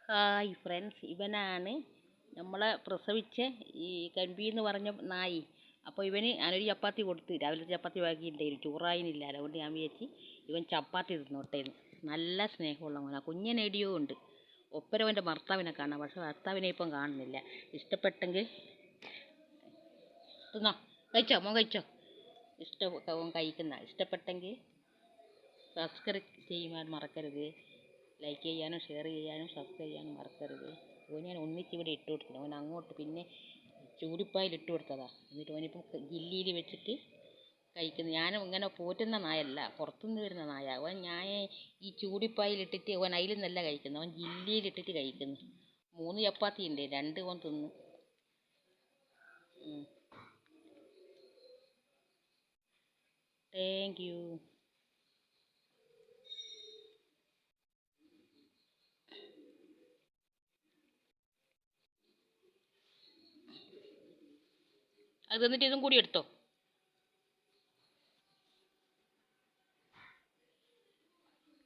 Hi friends, ഇവനാണ് നമ്മളെ പ്രസവിച്ച ഈ കമ്പി എന്ന് പറഞ്ഞ നായി. അപ്പോൾ ഇവന് ഞാനൊരു ചപ്പാത്തി കൊടുത്ത്, രാവിലത്തെ ചപ്പാത്തി ബാക്കിയിട്ടുണ്ടായിരുന്നു, ചോറായിനില്ല. അതുകൊണ്ട് ഞാൻ വിചാരിച്ച് ഇവൻ ചപ്പാത്തി തിന്നോട്ടേന്ന്. നല്ല സ്നേഹമുള്ള മോനാ, കുഞ്ഞനേടിയോ ഉണ്ട്. ഒപ്പരവൻ്റെ ഭർത്താവിനെ കാണാം, പക്ഷെ ഭർത്താവിനെ ഇപ്പം കാണുന്നില്ല. ഇഷ്ടപ്പെട്ടെങ്കിൽ തിന്നോ, കഴിച്ചോ മോൻ, കഴിച്ചോ. ഇഷ്ടപ്പെട്ടെങ്കിൽ സബ്സ്ക്രൈബ് ചെയ്യുവാൻ മറക്കരുത്. ലൈക്ക് ചെയ്യാനും ഷെയർ ചെയ്യാനും സബ്സ്ക്രൈബ് ചെയ്യാനും മറക്കരുത്. ഓൻ ഞാൻ ഒന്നിച്ചിവിടെ ഇട്ട് കൊടുത്തില്ല, ഓൻ അങ്ങോട്ട് പിന്നെ ചൂടിപ്പായിൽ ഇട്ട് കൊടുത്തതാ. എന്നിട്ട് ഓനിപ്പം ജില്ലിയിൽ വെച്ചിട്ട് കഴിക്കുന്നു. ഞാനും ഇങ്ങനെ പോറ്റുന്ന നായല്ല, പുറത്തുനിന്ന് വരുന്ന നായ. അവൻ ഞാൻ ഈ ചൂടിപ്പായിലിട്ടിട്ട് അവൻ അതിൽ നല്ല കഴിക്കുന്നു, അവൻ ജില്ലിയിലിട്ടിട്ട് കഴിക്കുന്നു. 3 ചപ്പാത്തി ഉണ്ട്, 2 ഓൻ തിന്നു. Thank you. അത് തന്നിട്ട് ഇതും കൂടി എടുത്തോ.